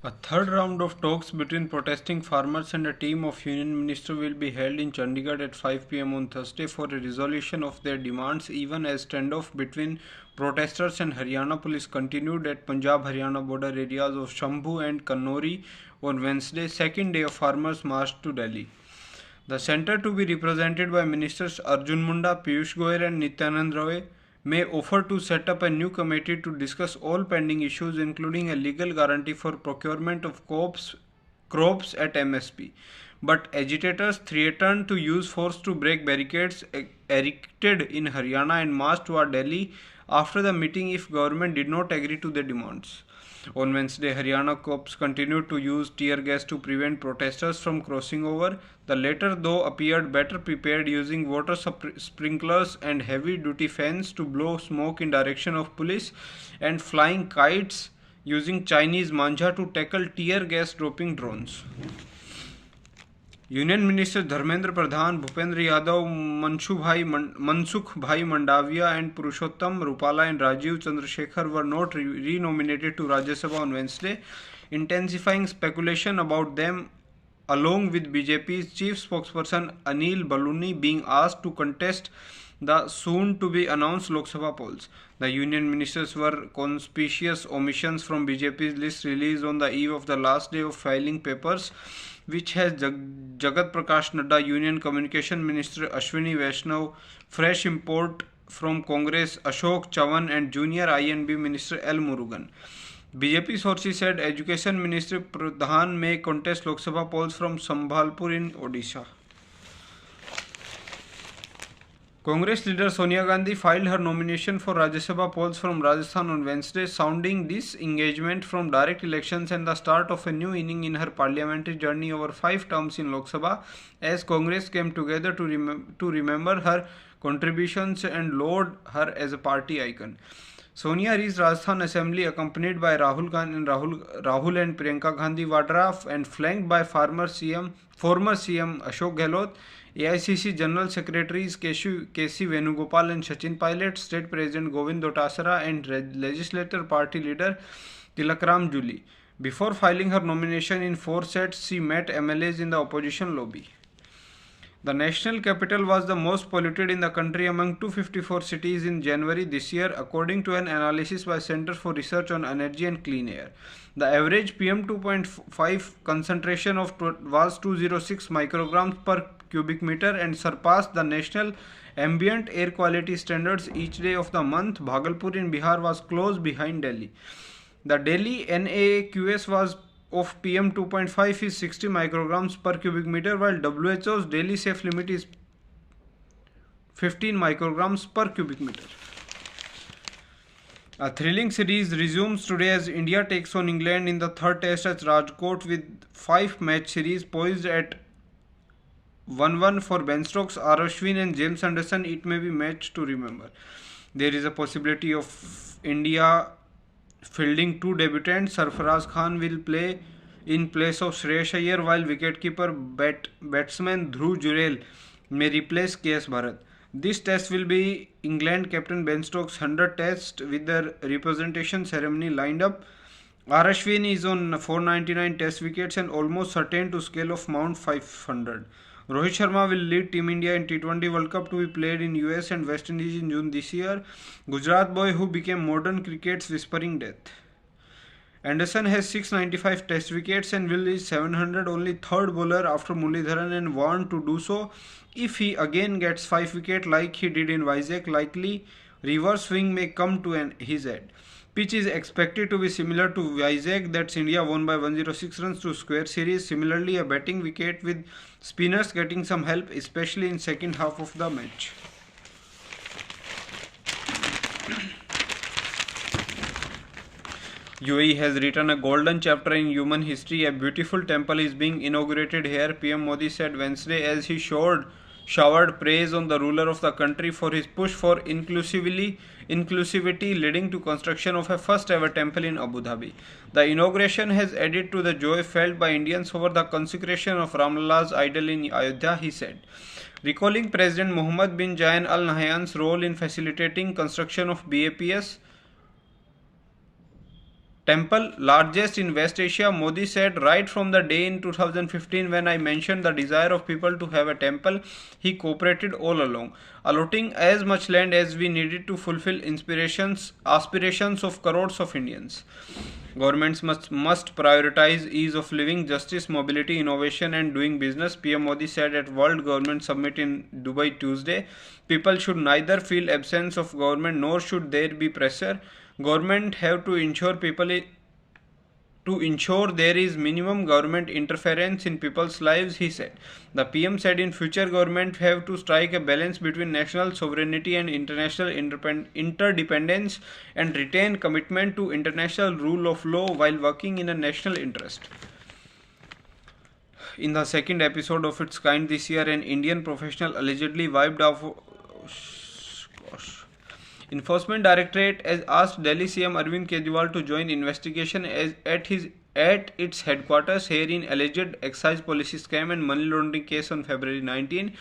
A third round of talks between protesting farmers and a team of union ministers will be held in Chandigarh at 5 p.m. on Thursday for a resolution of their demands, even as standoff between protesters and Haryana police continued at Punjab-Haryana border areas of Shambhu and Kannori on Wednesday, second day of farmers' march to Delhi. The centre, to be represented by Ministers Arjun Munda, Piyush Goyal and Nityanand Rai, may offer to set up a new committee to discuss all pending issues, including a legal guarantee for procurement of crops at MSP. But agitators threatened to use force to break barricades erected in Haryana and march toward Delhi after the meeting if government did not agree to their demands. On Wednesday, Haryana cops continued to use tear gas to prevent protesters from crossing over. The latter, though, appeared better prepared, using water sprinklers and heavy-duty fans to blow smoke in direction of police and flying kites using Chinese manja to tackle tear gas dropping drones. Union Ministers Dharmendra Pradhan, Bhupendra Yadav, Mansukh Bhai Mandaviya and Purushottam Rupala and Rajiv Chandrasekhar were not re-nominated to Rajya Sabha on Wednesday, intensifying speculation about them, along with BJP's chief spokesperson Anil Baluni being asked to contest the soon-to-be-announced Lok Sabha polls. The union ministers were conspicuous omissions from BJP's list released on the eve of the last day of filing papers, which has Jagat Prakash Nadda, Union Communication Minister Ashwini Vaishnav, fresh import from Congress Ashok Chavan and Junior INB Minister L. Murugan. BJP sources said Education Minister Pradhan may contest Lok Sabha polls from Sambhalpur in Odisha. Congress leader Sonia Gandhi filed her nomination for Rajya Sabha polls from Rajasthan on Wednesday, sounding disengagement from direct elections and the start of a new inning in her parliamentary journey over 5 terms in Lok Sabha, as Congress came together to remember her contributions and laud her as a party icon. Sonia reached Rajasthan Assembly accompanied by Rahul and Priyanka Gandhi Vadra and flanked by former CM Ashok Gehlot, AICC General Secretaries KC Venugopal and Sachin Pilot, State President Govind Dotasara and Legislature Party Leader Tilakram Juli. Before filing her nomination in 4 sets, she met MLAs in the opposition lobby. The national capital was the most polluted in the country among 254 cities in January this year, according to an analysis by Center for Research on Energy and Clean Air. The average PM 2.5 concentration was 206 micrograms per cubic meter and surpassed the national ambient air quality standards each day of the month. Bhagalpur in Bihar was close behind Delhi. The Delhi NAAQS was of PM 2.5 is 60 micrograms per cubic meter, while WHO's daily safe limit is 15 micrograms per cubic meter. A thrilling series resumes today as India takes on England in the third test at Rajkot, with 5-match series poised at 1-1 for Ben Stokes, R. Ashwin and James Anderson. It may be match to remember. There is a possibility of India fielding 2 debutants. Sarfaraz Khan will play in place of Shreyash Iyer, while wicketkeeper batsman Dhruv Jurel may replace KS Bharat. This test will be England captain Ben Stokes' 100th test, with the representation ceremony lined up. R. Ashwin is on 499 test wickets and almost certain to scale of Mount 500. Rohit Sharma will lead Team India in T20 World Cup to be played in US and West Indies in June this year. Gujarat boy who became modern cricket's whispering death. Anderson has 695 test wickets and will reach 700, only third bowler after Muralidharan, and warned to do so if he again gets 5 wickets like he did in Vizag. Likely reverse swing may come to his end. Pitch is expected to be similar to Vizag, that's India won by 106 runs to square series. Similarly, a batting wicket with spinners getting some help, especially in second half of the match. UAE has written a golden chapter in human history. A beautiful temple is being inaugurated here, PM Modi said Wednesday as he showered praise on the ruler of the country for his push for inclusivity, leading to construction of a first ever temple in Abu Dhabi. The inauguration has added to the joy felt by Indians over the consecration of Ramlala's idol in Ayodhya, he said. Recalling President Mohammed bin Zayed Al Nahyan's role in facilitating construction of BAPS, temple, largest in West Asia. Modi said, right from the day in 2015 when I mentioned the desire of people to have a temple, he cooperated all along, allotting as much land as we needed to fulfill aspirations of crores of Indians. Governments must prioritize ease of living, justice, mobility, innovation, and doing business, PM Modi said at World Government Summit in Dubai Tuesday. People should neither feel absence of government nor should there be pressure. Government have to ensure there is minimum government interference in people's lives, he said. The PM said in future government have to strike a balance between national sovereignty and international interdependence and retain commitment to international rule of law while working in a national interest. In the second episode of its kind this year, an Indian professional allegedly wiped off. Enforcement Directorate has asked Delhi CM Arvind Kejriwal to join investigation at its headquarters here in alleged excise policy scam and money laundering case on February 19,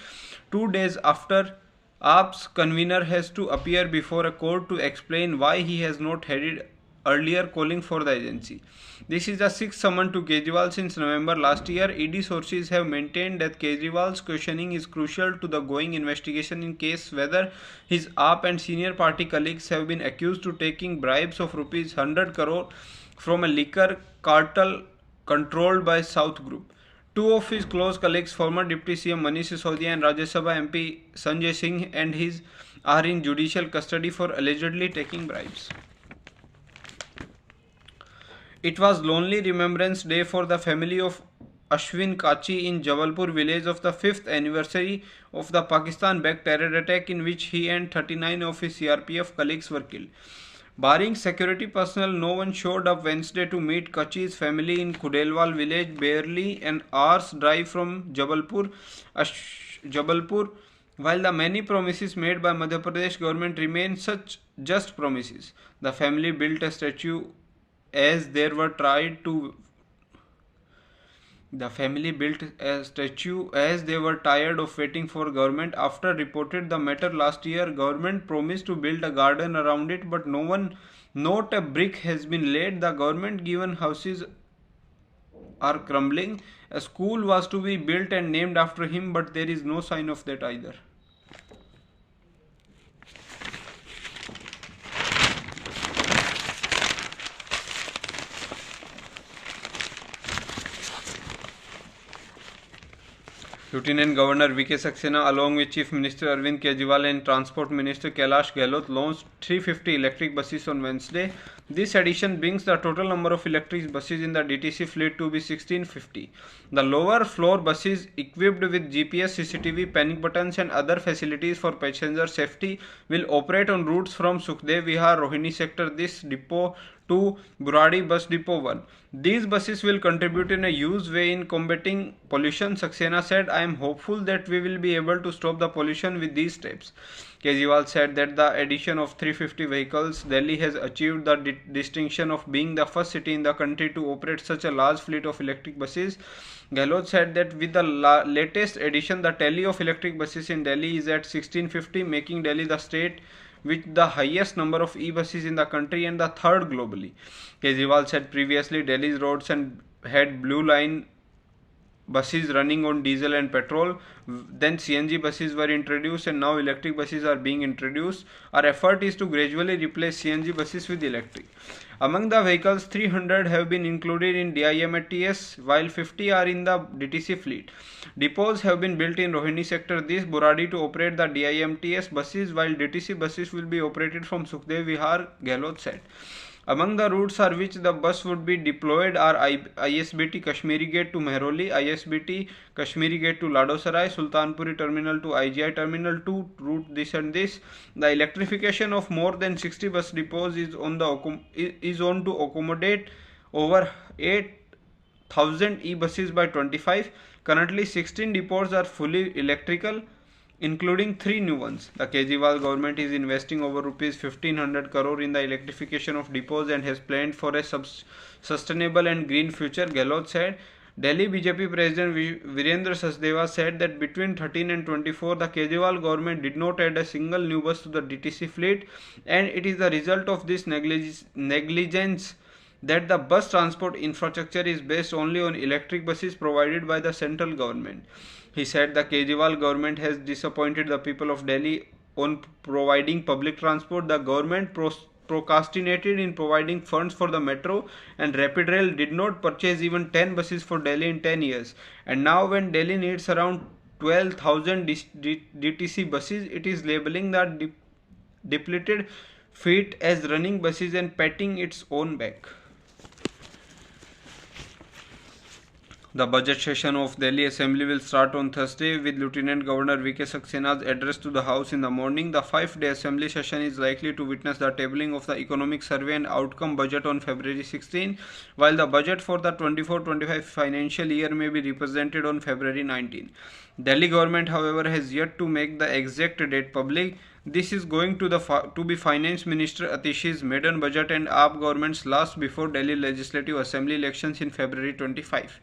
2 days after AAP's convener has to appear before a court to explain why he has not headed earlier calling for the agency. This is the sixth summon to Kejriwal since November last year. ED sources have maintained that Kejriwal's questioning is crucial to the going investigation in case whether his AAP and senior party colleagues have been accused to taking bribes of rupees 100 crore from a liquor cartel controlled by South Group. Two of his close colleagues, former Deputy CM Manish Sisodia and Rajya Sabha MP Sanjay Singh and his, are in judicial custody for allegedly taking bribes. It was Lonely Remembrance Day for the family of Ashwin Kachi in Jabalpur village of the 5th anniversary of the Pakistan-backed terror attack in which he and 39 of his CRPF colleagues were killed. Barring security personnel, no one showed up Wednesday to meet Kachi's family in Khudelwal village, barely an hour's drive from Jabalpur. While the many promises made by Madhya Pradesh government remain such just promises, the family built a statue as they were tired of waiting for government. After reported the matter last year, government promised to build a garden around it, but not a brick has been laid. The government given houses are crumbling. A school was to be built and named after him, but there is no sign of that either. Lieutenant Governor V.K. Saxena along with Chief Minister Arvind Kejriwal and Transport Minister Kailash Gehlot launched 350 electric buses on Wednesday. This addition brings the total number of electric buses in the DTC fleet to be 1650. The lower floor buses equipped with GPS, CCTV, panic buttons and other facilities for passenger safety will operate on routes from Sukhdev Vihar, Rohini sector, this depot to Buradi Bus Depot 1. These buses will contribute in a huge way in combating pollution, Saxena said. I am hopeful that we will be able to stop the pollution with these steps. Kejriwal said that the addition of 350 vehicles, Delhi has achieved the distinction of being the first city in the country to operate such a large fleet of electric buses. Gehlot said that with the latest addition, the tally of electric buses in Delhi is at 1650, making Delhi the state with the highest number of e-buses in the country and the third globally. Kejriwal said previously Delhi's roads had blue line buses running on diesel and petrol. Then CNG buses were introduced and now electric buses are being introduced. Our effort is to gradually replace CNG buses with electric. Among the vehicles, 300 have been included in DIMTS while 50 are in the DTC fleet. Depots have been built in Rohini sector, this Buradi to operate the DIMTS buses while DTC buses will be operated from Sukhdev Vihar, Gehlot said. Among the routes on which the bus would be deployed are ISBT Kashmiri Gate to Mehroli, ISBT Kashmiri Gate to Ladosarai, Sultanpuri Terminal to IGI Terminal 2, route this and this. The electrification of more than 60 bus depots is on to accommodate over 8,000 e-buses by 25. Currently 16 depots are fully electrical, including 3 new ones. The Kejriwal government is investing over rupees 1500 crore in the electrification of depots and has planned for a sustainable and green future, Gehlot said. Delhi BJP President Virendra Sachdeva said that between 13 and 24, the Kejriwal government did not add a single new bus to the DTC fleet, and it is the result of this negligence that the bus transport infrastructure is based only on electric buses provided by the central government. He said the Kejriwal government has disappointed the people of Delhi on providing public transport. The government procrastinated in providing funds for the metro, and Rapid Rail did not purchase even 10 buses for Delhi in 10 years. And now when Delhi needs around 12,000 DTC buses, it is labeling the depleted fleet as running buses and patting its own back. The budget session of Delhi Assembly will start on Thursday with Lieutenant Governor V.K. Saksena's address to the House in the morning. The 5-day Assembly session is likely to witness the tabling of the Economic Survey and Outcome Budget on February 16, while the budget for the 24-25 financial year may be represented on February 19. Delhi government, however, has yet to make the exact date public. This is going to be Finance Minister Atish's maiden budget and AAP government's last before Delhi Legislative Assembly elections in February 25.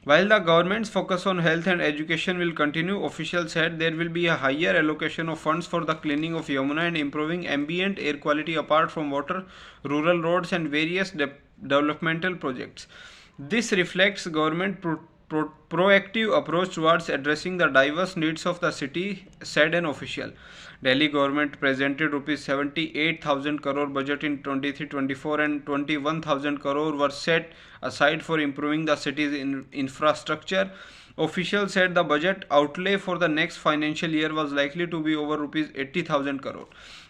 While the government's focus on health and education will continue, officials said there will be a higher allocation of funds for the cleaning of Yamuna and improving ambient air quality apart from water, rural roads and various developmental projects. This reflects government proactive approach towards addressing the diverse needs of the city, said an official. Delhi government presented rupees 78,000 crore budget in 23-24 and 21,000 crore were set aside for improving the city's infrastructure. Officials said the budget outlay for the next financial year was likely to be over rupees 80,000 crore.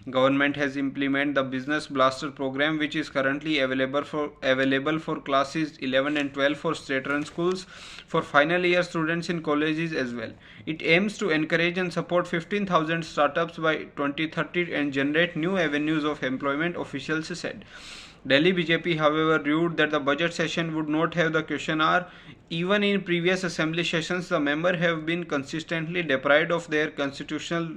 Government has implemented the Business Blaster program, which is currently available for classes 11 and 12 for state-run schools, for final year students in colleges as well. It aims to encourage and support 15,000 startups by 2030 and generate new avenues of employment, officials said. Delhi BJP, however, ruled that the budget session would not have the question hour. Even in previous assembly sessions, the members have been consistently deprived of their constitutional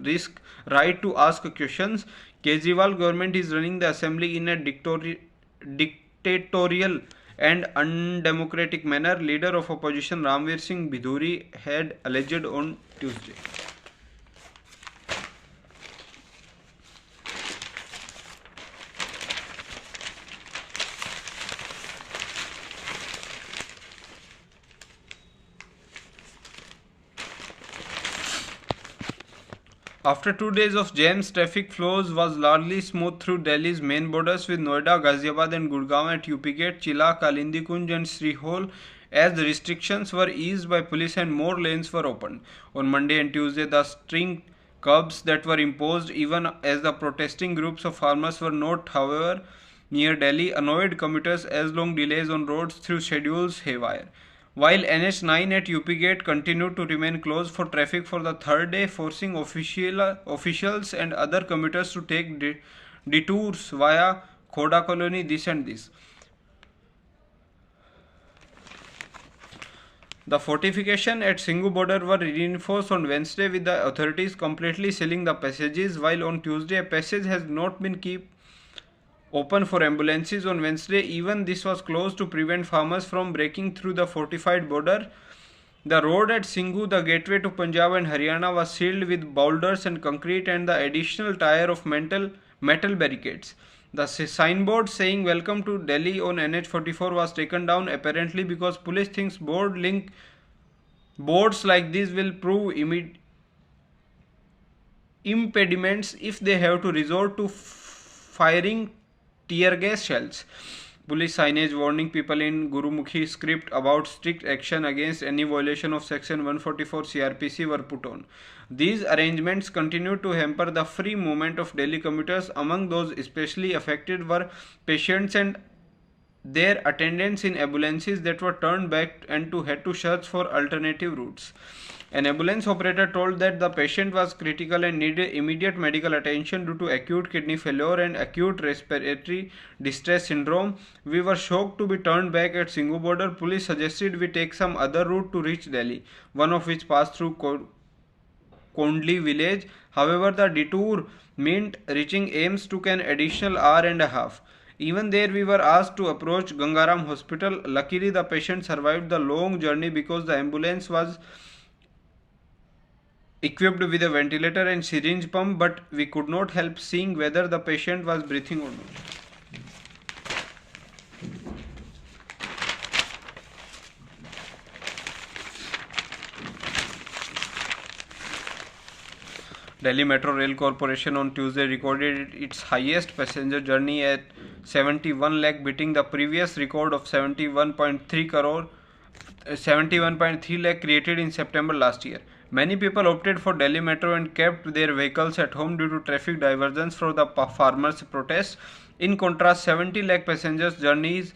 right to ask questions. Kejriwal government is running the assembly in a dictatorial and undemocratic manner, leader of opposition Ramveer Singh Bidhuri had alleged on Tuesday. After 2 days of jams, traffic flows was largely smooth through Delhi's main borders with Noida, Ghaziabad and Gurgaon at UP Gate, Chila, Kalindi Kunj and Srihol, as the restrictions were eased by police and more lanes were opened. On Monday and Tuesday, the string curbs that were imposed even as the protesting groups of farmers were not, however, near Delhi, annoyed commuters as long delays on roads through schedules haywire. While NH9 at UP Gate continued to remain closed for traffic for the third day, forcing officials and other commuters to take detours via Khoda Colony, this and this. The fortification at Singhu border were reinforced on Wednesday with the authorities completely sealing the passages, while on Tuesday a passage has not been kept open for ambulances. On Wednesday, even this was closed to prevent farmers from breaking through the fortified border. The road at Singhu, the gateway to Punjab and Haryana, was sealed with boulders and concrete and the additional tier of metal barricades. The signboard saying "Welcome to Delhi" on NH44 was taken down, apparently because police thinks boards like these will prove impediments if they have to resort to firing tear gas shells. Police signage warning people in Gurumukhi script about strict action against any violation of Section 144 CRPC were put on. These arrangements continued to hamper the free movement of Delhi commuters. Among those especially affected were patients and their attendants in ambulances that were turned back and had to search for alternative routes. An ambulance operator told that the patient was critical and needed immediate medical attention due to acute kidney failure and acute respiratory distress syndrome. "We were shocked to be turned back at Singhu border. Police suggested we take some other route to reach Delhi, one of which passed through Kondli village. However, the detour meant reaching AIIMS took an additional hour and a half. Even there, we were asked to approach Gangaram Hospital. Luckily, the patient survived the long journey because the ambulance was equipped with a ventilator and syringe pump, but we could not help seeing whether the patient was breathing or not." Delhi Metro Rail Corporation on Tuesday recorded its highest passenger journey at 71 lakh, beating the previous record of 71.3 lakh created in September last year. Many people opted for Delhi Metro and kept their vehicles at home due to traffic diversions from the farmers' protests. In contrast, 70 lakh passengers journeys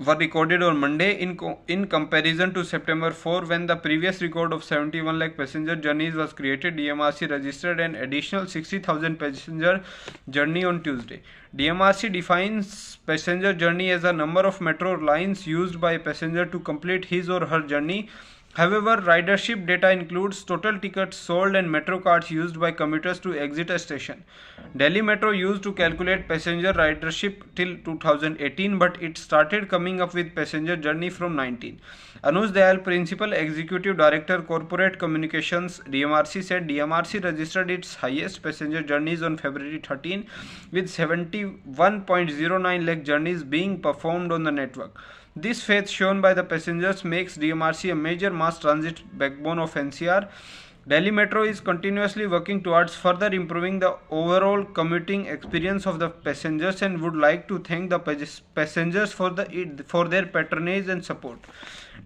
were recorded on Monday in comparison to September 4, when the previous record of 71 lakh passenger journeys was created. DMRC registered an additional 60,000 passenger journey on Tuesday. DMRC defines passenger journey as a number of metro lines used by a passenger to complete his or her journey. However, ridership data includes total tickets sold and metro cards used by commuters to exit a station. Delhi Metro used to calculate passenger ridership till 2018, but it started coming up with passenger journey from 19. Anuj Dayal, Principal Executive Director, Corporate Communications, DMRC, said DMRC registered its highest passenger journeys on February 13, with 71.09 lakh journeys being performed on the network. This faith shown by the passengers makes DMRC a major mass transit backbone of NCR. Delhi Metro is continuously working towards further improving the overall commuting experience of the passengers and would like to thank the passengers for their patronage and support.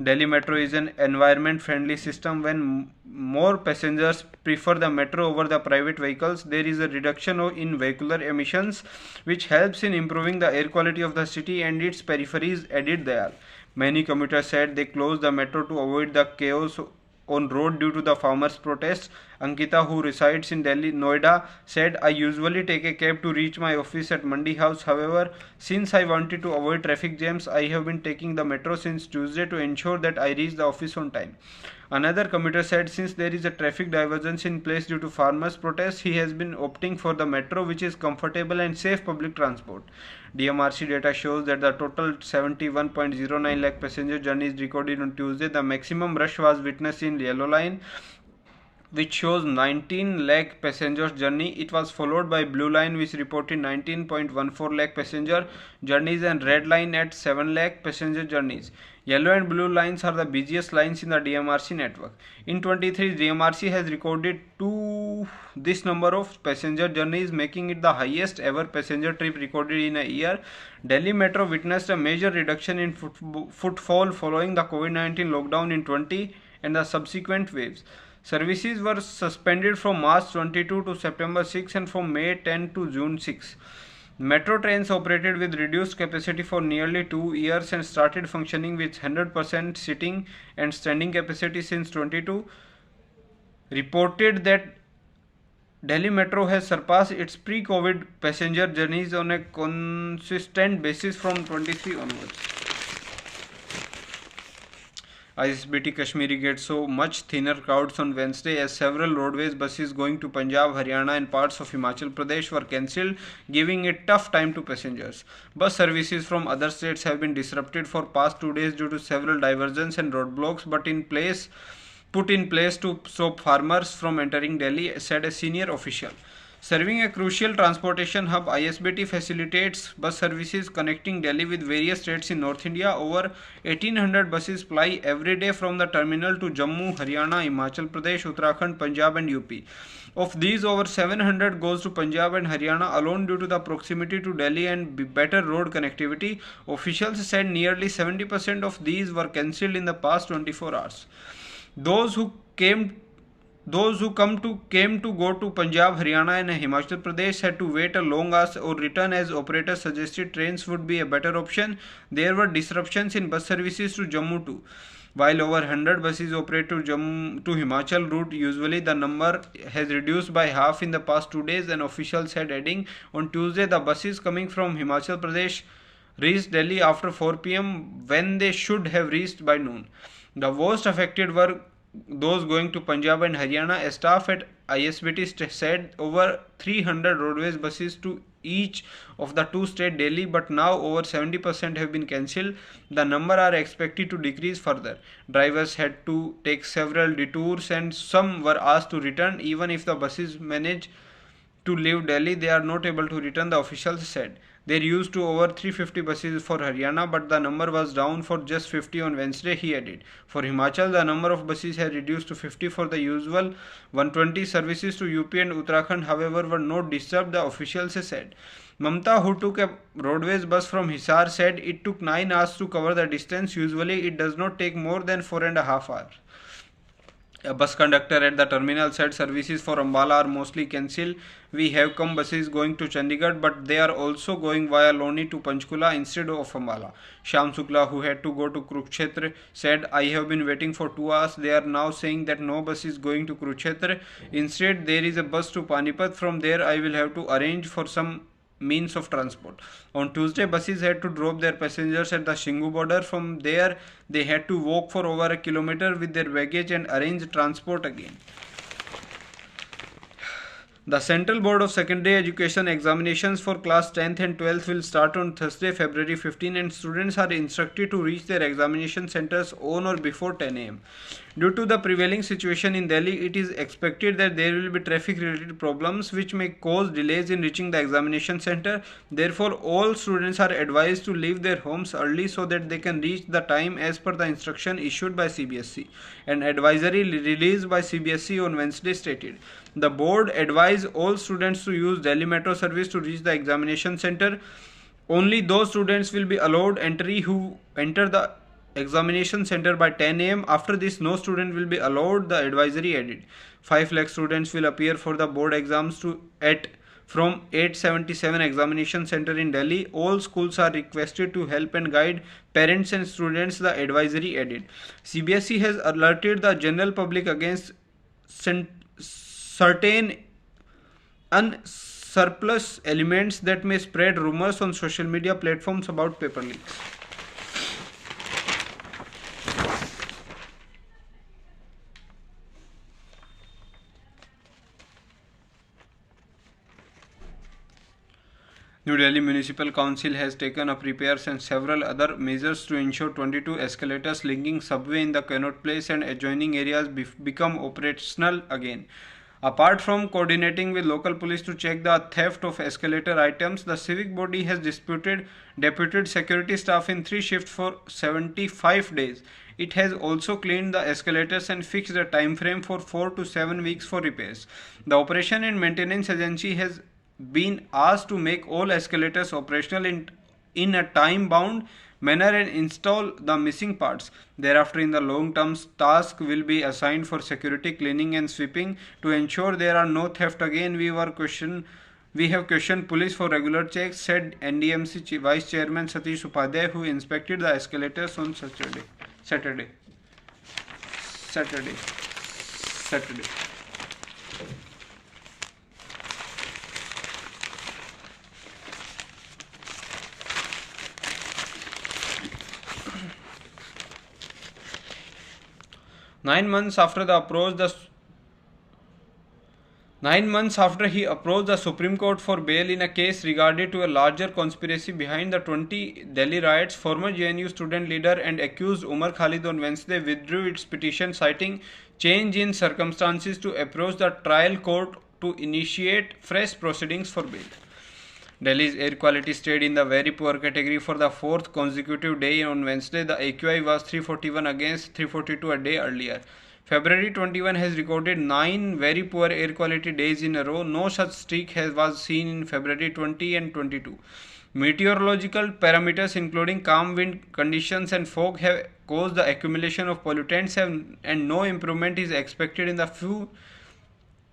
Delhi Metro is an environment-friendly system. When more passengers prefer the metro over the private vehicles, there is a reduction in vehicular emissions, which helps in improving the air quality of the city and its peripheries, added Dayal. Many commuters said they closed the metro to avoid the chaos on road due to the farmers' protests. Ankita, who resides in Delhi, Noida, said, I usually take a cab to reach my office at Mandi House. However, since I wanted to avoid traffic jams, I have been taking the metro since Tuesday to ensure that I reach the office on time. Another commuter said since there is a traffic divergence in place due to farmers' protests, he has been opting for the metro, which is comfortable and safe public transport. DMRC data shows that the total 71.09 lakh passenger journeys recorded on Tuesday. The maximum rush was witnessed in Yellow Line, which shows 19 lakh passengers journey. It was followed by Blue Line, which reported 19.14 lakh passenger journeys, and Red Line at 7 lakh passenger journeys. Yellow and blue lines are the busiest lines in the DMRC network. In 23, DMRC has recorded this number of passenger journeys, making it the highest ever passenger trip recorded in a year. Delhi Metro witnessed a major reduction in footfall following the COVID-19 lockdown in 20 and the subsequent waves. Services were suspended from March 22 to September 6 and from May 10 to June 6. Metro trains operated with reduced capacity for nearly 2 years and started functioning with 100% sitting and standing capacity since 22. Reported that Delhi Metro has surpassed its pre-COVID passenger journeys on a consistent basis from 23 onwards. ISBT Kashmiri gets so much thinner crowds on Wednesday as several roadways buses going to Punjab, Haryana and parts of Himachal Pradesh were cancelled, giving a tough time to passengers. Bus services from other states have been disrupted for past 2 days due to several diversions and roadblocks put in place to stop farmers from entering Delhi, said a senior official. Serving a crucial transportation hub, ISBT facilitates bus services connecting Delhi with various states in North India. Over 1800 buses ply every day from the terminal to Jammu, Haryana, Himachal Pradesh, Uttarakhand, Punjab and UP. Of these, over 700 goes to Punjab and Haryana alone due to the proximity to Delhi and better road connectivity. Officials said nearly 70% of these were cancelled in the past 24 hours. Those who came to go to Punjab, Haryana and Himachal Pradesh had to wait a long hours or return, as operators suggested trains would be a better option. There were disruptions in bus services to Jammu too. While over 100 buses operate to Himachal route, usually the number has reduced by half in the past 2 days, and officials said, adding, on Tuesday the buses coming from Himachal Pradesh reached Delhi after 4 p.m. when they should have reached by noon. The worst affected were those going to Punjab and Haryana. A staff at ISBT said over 300 roadways buses to each of the two states daily, but now over 70% have been cancelled. The number are expected to decrease further. Drivers had to take several detours and some were asked to return. Even if the buses manage to leave Delhi, they are not able to return, the officials said. There used to over 350 buses for Haryana, but the number was down for just 50 on Wednesday, he added. For Himachal, the number of buses had reduced to 50 for the usual 120 services to UP and Uttarakhand, however, were not disturbed, the officials said. Mamta, who took a roadways bus from Hisar, said it took 9 hours to cover the distance. Usually, it does not take more than 4.5 hours. A bus conductor at the terminal said services for Ambala are mostly cancelled. We have come buses going to Chandigarh, but they are also going via Loni to Panchkula instead of Ambala. Shyam Shukla, who had to go to Kurukshetra, said, I have been waiting for 2 hours. They are now saying that no bus is going to Kurukshetra. Instead, there is a bus to Panipat. From there, I will have to arrange for some means of transport. On Tuesday, buses had to drop their passengers at the Shingu border. From there, they had to walk for over a kilometer with their baggage and arrange transport again. The Central Board of Secondary Education examinations for class 10th and 12th will start on Thursday, February 15, and students are instructed to reach their examination centers on or before 10 am. Due to the prevailing situation in Delhi, it is expected that there will be traffic-related problems which may cause delays in reaching the examination center. Therefore, all students are advised to leave their homes early so that they can reach the time as per the instruction issued by CBSE. An advisory released by CBSE on Wednesday stated, the board advised all students to use Delhi Metro service to reach the examination center. Only those students will be allowed entry who enter the examination center by 10 am. After this, no student will be allowed, the advisory added. 5 lakh students will appear for the board exams from 877 examination center in Delhi. All schools are requested to help and guide parents and students, the advisory added. CBSE has alerted the general public against certain unsurplus elements that may spread rumors on social media platforms about paper leaks. New Delhi Municipal Council has taken up repairs and several other measures to ensure 22 escalators linking subway in the Connaught Place and adjoining areas become operational again. Apart from coordinating with local police to check the theft of escalator items, the civic body has deputed security staff in 3 shifts for 75 days. It has also cleaned the escalators and fixed a time frame for 4 to 7 weeks for repairs. The Operation and Maintenance Agency has been asked to make all escalators operational in a time-bound manner and install the missing parts. Thereafter, in the long term, task will be assigned for security, cleaning and sweeping to ensure there are no theft again. We have questioned police for regular checks, said NDMC Vice Chairman Satish Upadhyay, who inspected the escalators on Saturday. 9 months after he approached the Supreme Court for bail in a case regarding to a larger conspiracy behind the 20 Delhi riots, former JNU student leader and accused Umar Khalid on Wednesday withdrew its petition, citing change in circumstances to approach the trial court to initiate fresh proceedings for bail. Delhi's air quality stayed in the very poor category for the 4th consecutive day on Wednesday. The AQI was 341 against 342 a day earlier. February 21 has recorded 9 very poor air quality days in a row. No such streak was seen in February 20 and 22. Meteorological parameters including calm wind conditions and fog have caused the accumulation of pollutants and no improvement is expected in the few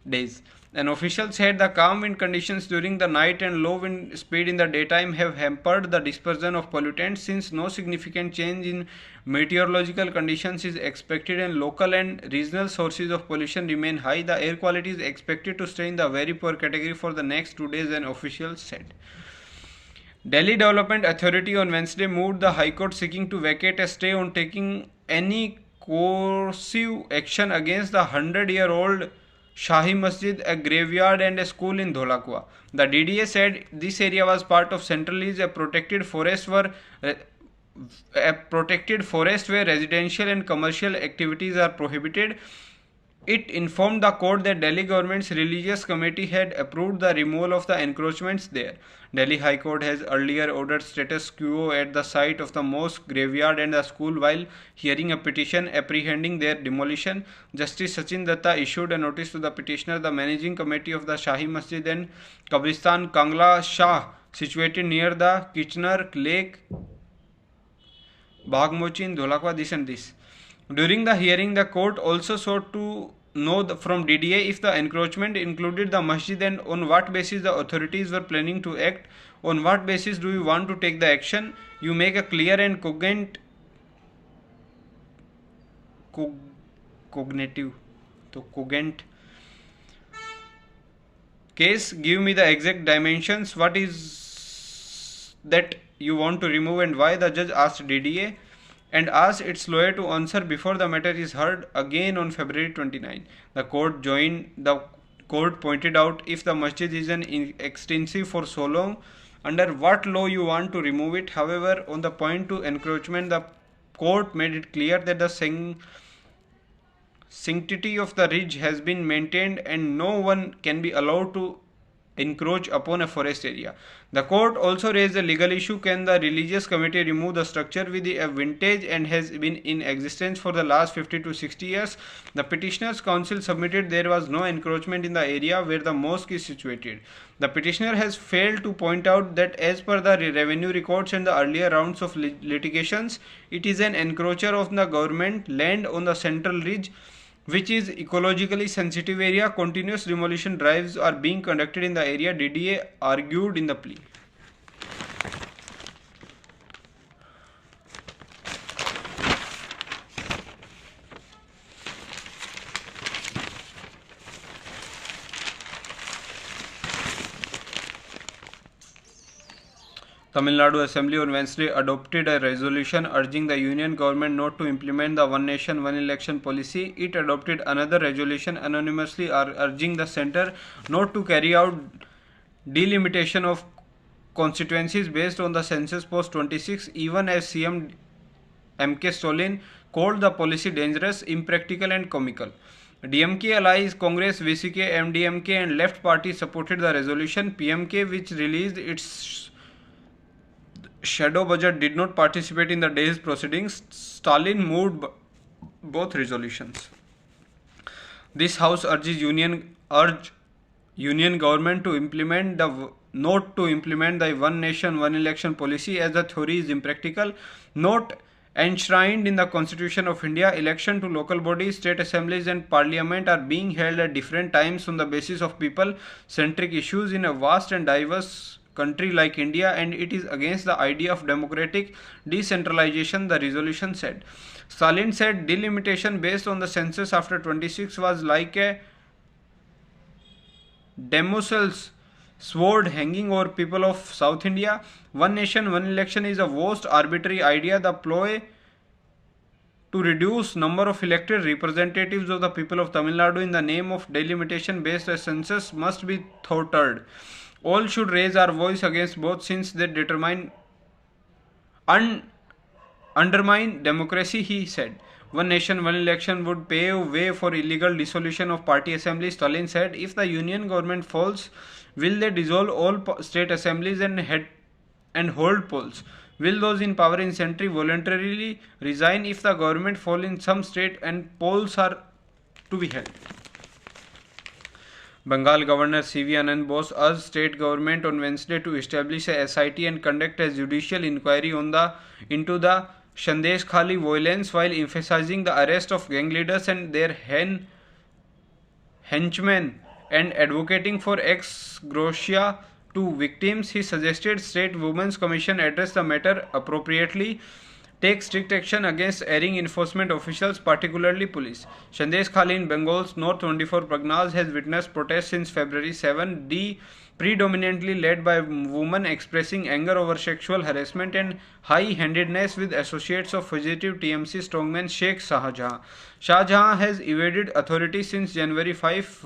days. An official said the calm wind conditions during the night and low wind speed in the daytime have hampered the dispersion of pollutants. Since no significant change in meteorological conditions is expected and local and regional sources of pollution remain high, the air quality is expected to stay in the very poor category for the next 2 days, an official said. Delhi Development Authority on Wednesday moved the High Court seeking to vacate a stay on taking any coercive action against the 100-year-old Shahi Masjid, a graveyard and a school in Dholakua. The DDA said this area was part of Central East, a protected forest where residential and commercial activities are prohibited. It informed the court that Delhi government's religious committee had approved the removal of the encroachments there. Delhi High Court has earlier ordered status quo at the site of the mosque, graveyard and the school while hearing a petition apprehending their demolition. Justice Sachin Datta issued a notice to the petitioner. The managing committee of the Shahi Masjid and Qabristan Kangla Shah, situated near the Kitchener Lake, Bagmochin, Dholakwa, this and this. During the hearing, the court also sought to know from DDA if the encroachment included the masjid and on what basis the authorities were planning to act. On what basis do you want to take the action? You make a clear and cogent case. Give me the exact dimensions. What is that you want to remove and why? The judge asked DDA and asked its lawyer to answer before the matter is heard again on February 29. The court pointed out if the masjid is an extensive for so long, under what law you want to remove it. However, on the point to encroachment, the court made it clear that the sanctity of the ridge has been maintained and no one can be allowed to encroach upon a forest area. The court also raised the legal issue: can the religious committee remove the structure with a vintage and has been in existence for the last 50 to 60 years? The petitioner's counsel submitted there was no encroachment in the area where the mosque is situated. The petitioner has failed to point out that as per the revenue records and the earlier rounds of litigations, it is an encroacher of the government land on the central ridge, which is ecologically sensitive area. Continuous demolition drives are being conducted in the area, DDA argued in the plea. Tamil Nadu Assembly on Wednesday adopted a resolution urging the union government not to implement the One Nation, One Election policy. It adopted another resolution anonymously urging the centre not to carry out delimitation of constituencies based on the census post 26, even as CM M.K. Stalin called the policy dangerous, impractical and comical. DMK allies Congress, VCK, MDMK and left parties supported the resolution. PMK, which released its shadow budget, did not participate in the day's proceedings. Stalin moved both resolutions. This house urges union government to implement the One Nation, One Election policy as the theory is impractical, not enshrined in the Constitution of India. Election to local bodies, state assemblies and parliament are being held at different times on the basis of people-centric issues in a vast and diverse country like India, and it is against the idea of democratic decentralization, the resolution said. Stalin said delimitation based on the census after 26 was like a Damocles sword hanging over people of South India. One nation, one election is a vast arbitrary idea. The ploy to reduce number of elected representatives of the people of Tamil Nadu in the name of delimitation based on census must be thwarted. All should raise our voice against both, since they undermine democracy, he said. One nation, one election would pave way for illegal dissolution of party assemblies. Stalin said, if the union government falls, will they dissolve all state assemblies and hold polls? Will those in power in century voluntarily resign if the government fall in some state and polls are to be held? Bengal Governor C.V. Anand Bose urged state government on Wednesday to establish a SIT and conduct a judicial inquiry into the Sandesh Khali violence, while emphasizing the arrest of gang leaders and their henchmen and advocating for ex gratia to victims. He suggested State Women's Commission address the matter appropriately, take strict action against erring enforcement officials, particularly police. Sandesh Khali in Bengal's North 24 Pragnas has witnessed protests since February 7, predominantly led by women expressing anger over sexual harassment and high-handedness with associates of fugitive TMC strongman Sheikh Shahjahan. Shahjahan has evaded authorities since January 5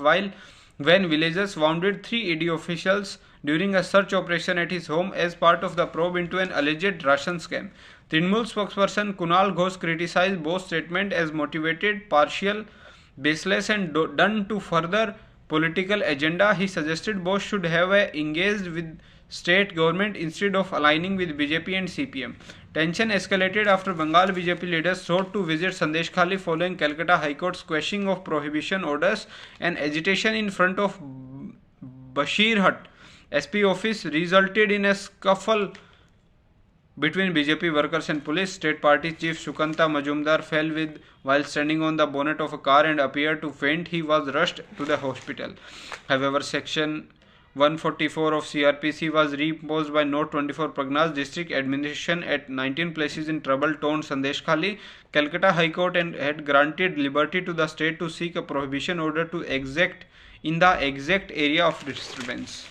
when villagers wounded 3 ED officials during a search operation at his home as part of the probe into an alleged ration scam. Trinamool spokesperson Kunal Ghosh criticized Bose's statement as motivated, partial, baseless and done to further political agenda. He suggested both should have engaged with state government instead of aligning with BJP and CPM. Tension escalated after Bengal BJP leaders sought to visit Sandeshkhali following Calcutta High Court's quashing of prohibition orders, and agitation in front of Bashirhat SP office resulted in a scuffle between BJP workers and police. State party chief Sukanta Majumdar fell while standing on the bonnet of a car and appeared to faint. He was rushed to the hospital. However, section 144 of CRPC was reimposed by Note 24. Pragna's district administration at 19 places in trouble-torn Sandeshkhali. Calcutta High Court had granted liberty to the state to seek a prohibition order to exact in the exact area of disturbance.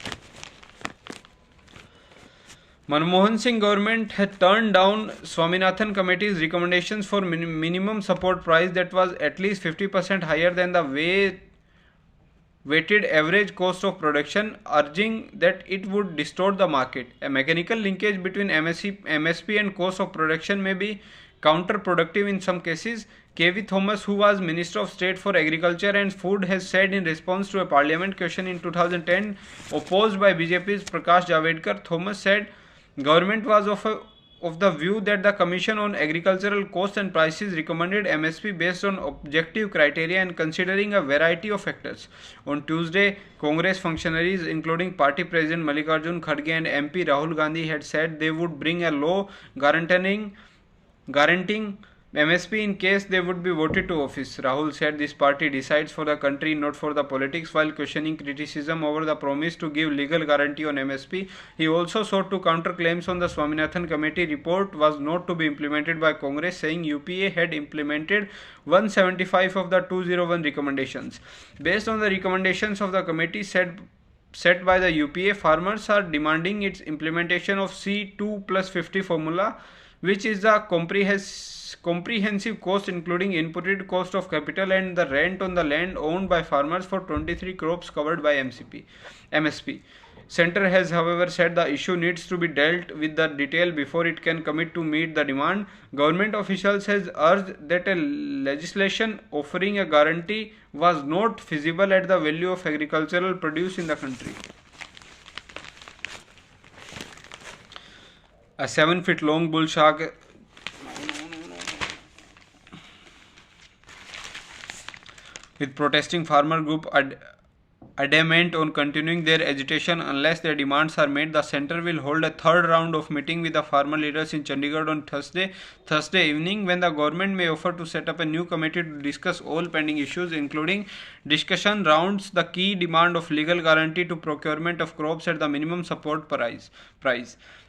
Manmohan Singh government had turned down Swaminathan committee's recommendations for minimum support price that was at least 50% higher than the weighted average cost of production, urging that it would distort the market. A mechanical linkage between MSP and cost of production may be counterproductive in some cases. K.V. Thomas, who was Minister of State for Agriculture and Food, has said in response to a parliament question in 2010 opposed by BJP's Prakash Javadekar. Thomas said government was of the view that the Commission on Agricultural Costs and Prices recommended MSP based on objective criteria and considering a variety of factors. On Tuesday, Congress functionaries including Party President Mallikarjun Kharge and MP Rahul Gandhi had said they would bring a law guaranteeing MSP in case they would be voted to office. Rahul said this party decides for the country, not for the politics, while questioning criticism over the promise to give legal guarantee on MSP. He also sought to counter claims on the Swaminathan committee report was not to be implemented by Congress, saying UPA had implemented 175 of the 201 recommendations. Based on the recommendations of the committee set by the UPA, farmers are demanding its implementation of C2+50 formula, which is the comprehensive cost including inputted cost of capital and the rent on the land owned by farmers for 23 crops covered by MSP. Centre has however said the issue needs to be dealt with the detail before it can commit to meet the demand. Government officials has urged that a legislation offering a guarantee was not feasible at the value of agricultural produce in the country. A 7-foot long bull shark with protesting farmer group adamant on continuing their agitation unless their demands are met. The centre will hold a third round of meeting with the farmer leaders in Chandigarh on Thursday evening, when the government may offer to set up a new committee to discuss all pending issues, including discussion rounds the key demand of legal guarantee to procurement of crops at the minimum support price.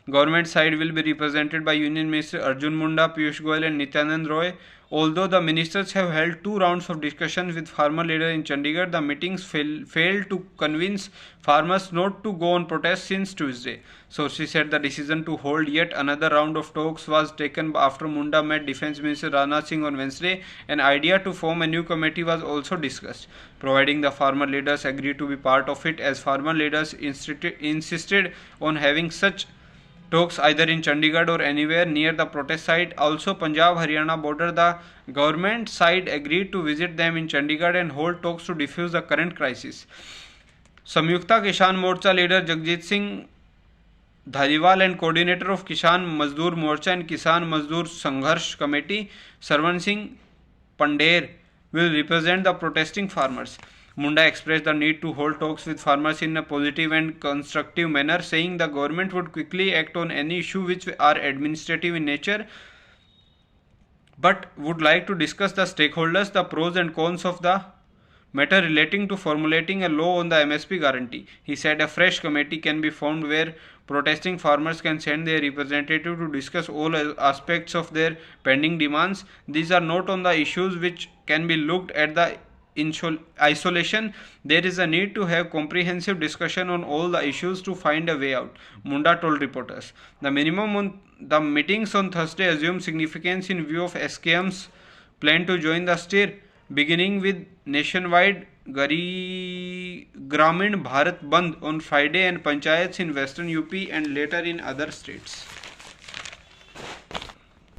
Government side will be represented by Union Minister Arjun Munda, Piyush Goyal and Nityanand Roy. Although the ministers have held 2 rounds of discussions with farmer leaders in Chandigarh, the meetings failed to convince farmers not to go on protest since Tuesday. Sources said the decision to hold yet another round of talks was taken after Munda met Defence Minister Rajnath Singh on Wednesday. An idea to form a new committee was also discussed, providing the farmer leaders agreed to be part of it, as farmer leaders insisted on having such talks either in Chandigarh or anywhere near the protest site. Also, Punjab-Haryana border, the government side agreed to visit them in Chandigarh and hold talks to defuse the current crisis. Samyukta Kisan Morcha leader Jagjit Singh Dhaliwal and coordinator of Kisan Mazdoor Morcha and Kisan Mazdoor Sangharsh Committee Sarwan Singh Pandher will represent the protesting farmers. Munda expressed the need to hold talks with farmers in a positive and constructive manner, saying the government would quickly act on any issue which are administrative in nature, but would like to discuss the stakeholders, the pros and cons of the matter relating to formulating a law on the MSP guarantee. He said a fresh committee can be formed where protesting farmers can send their representative to discuss all aspects of their pending demands. These are not on the issues which can be looked at the in isolation. There is a need to have comprehensive discussion on all the issues to find a way out, Munda told reporters. The meetings on Thursday assume significance in view of SKM's plan to join the stir, beginning with nationwide Gramin Bharat Bandh on Friday and panchayats in western UP and later in other states.